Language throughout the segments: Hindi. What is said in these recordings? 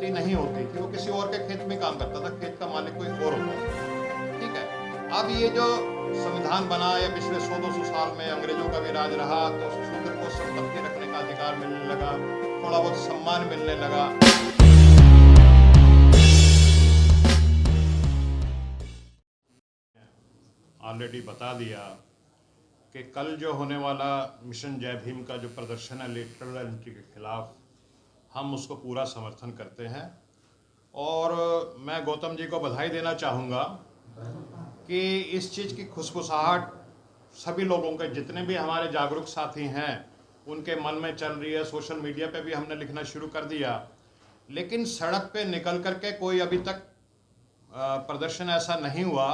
संपत्ति नहीं होती थी, वो किसी और के खेत में काम करता था, खेत का मालिक कोई और होता था। ठीक है। अब ये जो संविधान बना या पिछले 100-200 साल में अंग्रेजों का भी राज रहा, तो शूद्र को संपत्ति रखने का अधिकार मिलने लगा, थोड़ा बहुत सम्मान मिलने लगा। ऑलरेडी बता दिया कि कल जो होने वाला मिशन जय भीम का जो प्रदर्शन है लेटरल एंट्री के खिलाफ, हम उसको पूरा समर्थन करते हैं। और मैं गौतम जी को बधाई देना चाहूँगा कि इस चीज़ की खुशबुसाहट सभी लोगों के, जितने भी हमारे जागरूक साथी हैं, उनके मन में चल रही है। सोशल मीडिया पे भी हमने लिखना शुरू कर दिया, लेकिन सड़क पे निकल करके कोई अभी तक प्रदर्शन ऐसा नहीं हुआ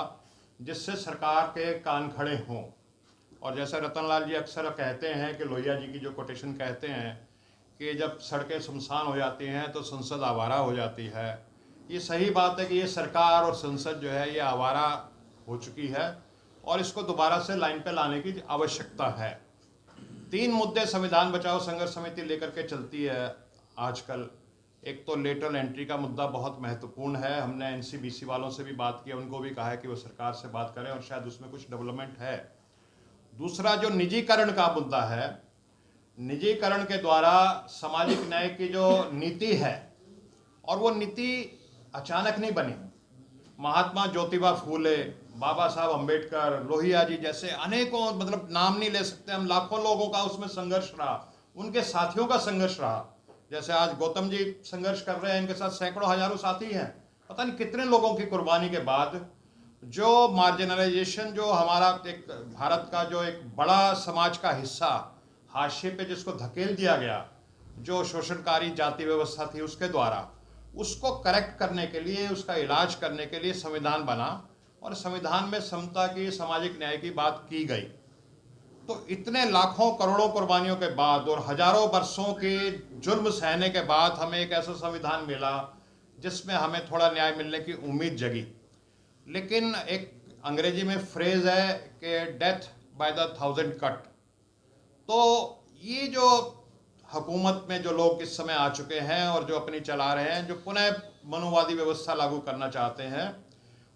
जिससे सरकार के कान खड़े हों। और जैसा रतनलाल जी अक्सर कहते हैं कि लोहिया जी की जो कोटेशन कहते हैं कि जब सड़कें सुनसान हो जाती हैं तो संसद आवारा हो जाती है। ये सही बात है कि ये सरकार और संसद जो है ये आवारा हो चुकी है और इसको दोबारा से लाइन पे लाने की आवश्यकता है। 3 मुद्दे संविधान बचाओ संघर्ष समिति लेकर के चलती है आजकल। एक तो लेटरल एंट्री का मुद्दा बहुत महत्वपूर्ण है। हमने एनसीबीसी वालों से भी बात की, उनको भी कहा है कि वो सरकार से बात करें और शायद उसमें कुछ डेवलपमेंट है। दूसरा जो निजीकरण का मुद्दा है, निजीकरण के द्वारा सामाजिक न्याय की जो नीति है, और वो नीति अचानक नहीं बनी। महात्मा ज्योतिबा फूले, बाबा साहब अम्बेडकर, लोहिया जी जैसे अनेकों, मतलब नाम नहीं ले सकते हम, लाखों लोगों का उसमें संघर्ष रहा, उनके साथियों का संघर्ष रहा। जैसे आज गौतम जी संघर्ष कर रहे हैं, इनके साथ सैकड़ों हजारों साथी हैं। पता नहीं कितने लोगों की कुर्बानी के बाद जो मार्जिनलाइजेशन, जो हमारा एक भारत का जो एक बड़ा समाज का हिस्सा हाशिए पे जिसको धकेल दिया गया, जो शोषणकारी जाति व्यवस्था थी उसके द्वारा, उसको करेक्ट करने के लिए, उसका इलाज करने के लिए संविधान बना और संविधान में समता की, सामाजिक न्याय की बात की गई। तो इतने लाखों करोड़ों कुर्बानियों के बाद और हजारों वर्षों के जुल्म सहने के बाद हमें एक ऐसा संविधान मिला जिसमें हमें थोड़ा न्याय मिलने की उम्मीद जगी। लेकिन एक अंग्रेजी में फ्रेज है कि डेथ बाय द 1000 कट। तो ये जो हुकूमत में जो लोग इस समय आ चुके हैं और जो अपनी चला रहे हैं, जो पुनः मनुवादी व्यवस्था लागू करना चाहते हैं,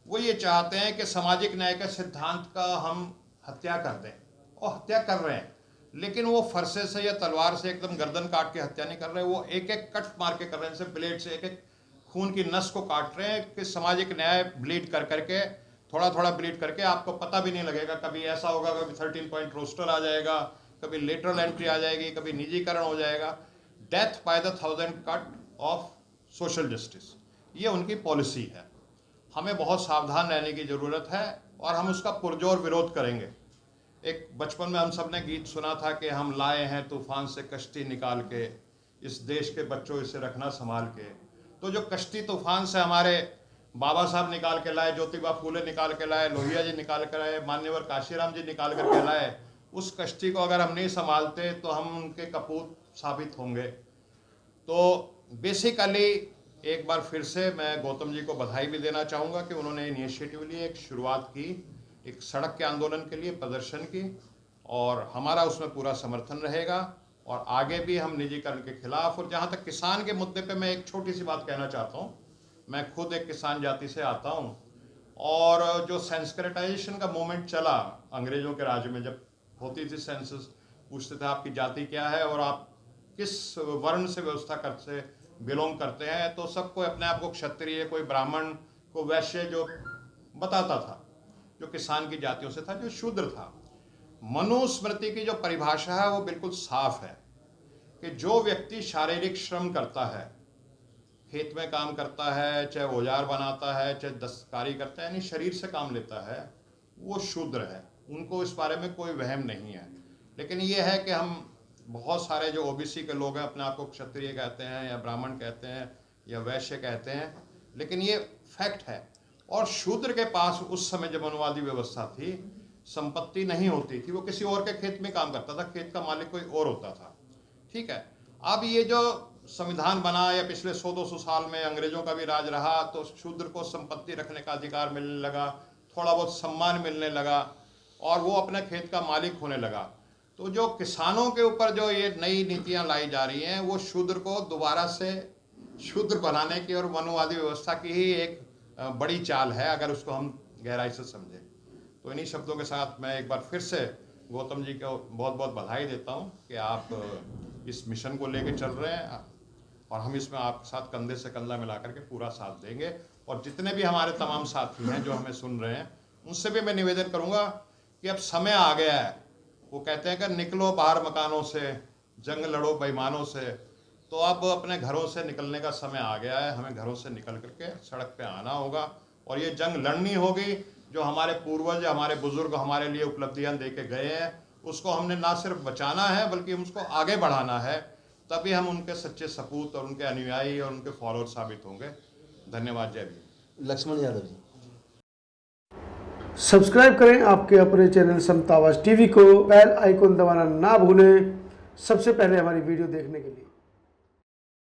वो ये चाहते हैं कि सामाजिक न्याय के सिद्धांत का हम हत्या कर दें, और हत्या कर रहे हैं। लेकिन वो फरसे से या तलवार से एकदम गर्दन काट के हत्या नहीं कर रहे, वो एक एक कट मार के कर रहे हैं, जैसे ब्लेड से एक एक खून की नस को काट रहे हैं कि सामाजिक न्याय ब्लीड कर करके, थोड़ा थोड़ा ब्लीड करके, आपको पता भी नहीं लगेगा। कभी ऐसा होगा, कभी 13 पॉइंट रोस्टर आ जाएगा, कभी लेटरल एंट्री आ जाएगी, कभी निजीकरण हो जाएगा। Death by the 1000 cut off social justice, ये उनकी पॉलिसी है। हमें बहुत सावधान रहने की ज़रूरत है और हम उसका पुरजोर विरोध करेंगे। एक बचपन में हम सब ने गीत सुना था कि हम लाए हैं तूफान से कश्ती निकाल के, इस देश के बच्चों इसे रखना संभाल के। तो जो कश्ती तूफान से हमारे बाबा साहब निकाल के लाए, ज्योतिबा फूले निकाल के लाए, लोहिया जी निकाल के लाए, मान्यवर काशीराम जी निकाल कर के लाए, उस कश्ती को अगर हम नहीं संभालते तो हम उनके कपूत साबित होंगे। तो बेसिकली एक बार फिर से मैं गौतम जी को बधाई भी देना चाहूँगा कि उन्होंने इनिशिएटिव लिए, एक शुरुआत की, एक सड़क के आंदोलन के लिए, प्रदर्शन की, और हमारा उसमें पूरा समर्थन रहेगा। और आगे भी हम निजीकरण के खिलाफ। और जहाँ तक किसान के मुद्दे पे मैं एक छोटी सी बात कहना चाहता हूँ। मैं खुद एक किसान जाति से आता हूँ, और जो सेंस्क्रिटाइजेशन का मूवमेंट चला अंग्रेजों के राज में, जब होती थी सेंसस, पूछते थे आपकी जाति क्या है और आप किस वर्ण से व्यवस्था करते बिलोंग करते हैं, तो सबको अपने आप को क्षत्रिय, कोई ब्राह्मण, को वैश्य जो बताता था, जो किसान की जातियों से था, जो शूद्र था। मनुस्मृति की जो परिभाषा है वो बिल्कुल साफ है कि जो व्यक्ति शारीरिक श्रम करता है, खेत में काम करता है, चाहे औजार बनाता है, चाहे दस्तकारी करता है, यानी शरीर से काम लेता है, वो शूद्र है। उनको इस बारे में कोई वहम नहीं है। लेकिन ये है कि हम बहुत सारे जो ओबीसी के लोग हैं अपने आप को क्षत्रिय कहते हैं या ब्राह्मण कहते हैं या वैश्य कहते हैं, लेकिन ये फैक्ट है। और शूद्र के पास उस समय जब मनुवादी व्यवस्था थी, संपत्ति नहीं होती थी, वो किसी और के खेत में काम करता था, खेत का मालिक कोई और होता था। ठीक है। अब ये जो संविधान बना या पिछले 100-200 साल में अंग्रेजों का भी राज रहा, तो शूद्र को संपत्ति रखने का अधिकार मिलने लगा, थोड़ा बहुत सम्मान मिलने लगा, और वो अपने खेत का मालिक होने लगा। तो जो किसानों के ऊपर जो ये नई नीतियां लाई जा रही हैं, वो शूद्र को दोबारा से शूद्र बनाने की और वनवादी व्यवस्था की ही एक बड़ी चाल है, अगर उसको हम गहराई से समझें। तो इन्हीं शब्दों के साथ मैं एक बार फिर से गौतम जी को बहुत बहुत बधाई देता हूँ कि आप इस मिशन को लेकर चल रहे हैं, और हम इसमें आपके साथ कंधे से कंधा मिला करके पूरा साथ देंगे। और जितने भी हमारे तमाम साथी हैं जो हमें सुन रहे हैं, उनसे भी मैं निवेदन करूँगा कि अब समय आ गया है। वो कहते हैं कि निकलो बाहर मकानों से, जंग लड़ो बेईमानों से। तो अब अपने घरों से निकलने का समय आ गया है। हमें घरों से निकल करके सड़क पे आना होगा और ये जंग लड़नी होगी। जो हमारे पूर्वज, हमारे बुजुर्ग हमारे लिए उपलब्धियां दे के गए हैं, उसको हमने ना सिर्फ बचाना है बल्कि उसको आगे बढ़ाना है। तभी हम उनके सच्चे सपूत और उनके अनुयायी और उनके फॉलोअर साबित होंगे। धन्यवाद। जय भीम। लक्ष्मण यादव जी। सब्सक्राइब करें आपके अपने चैनल समतावाज टीवी को, बेल आइकन दबाना ना भूलें सबसे पहले हमारी वीडियो देखने के लिए।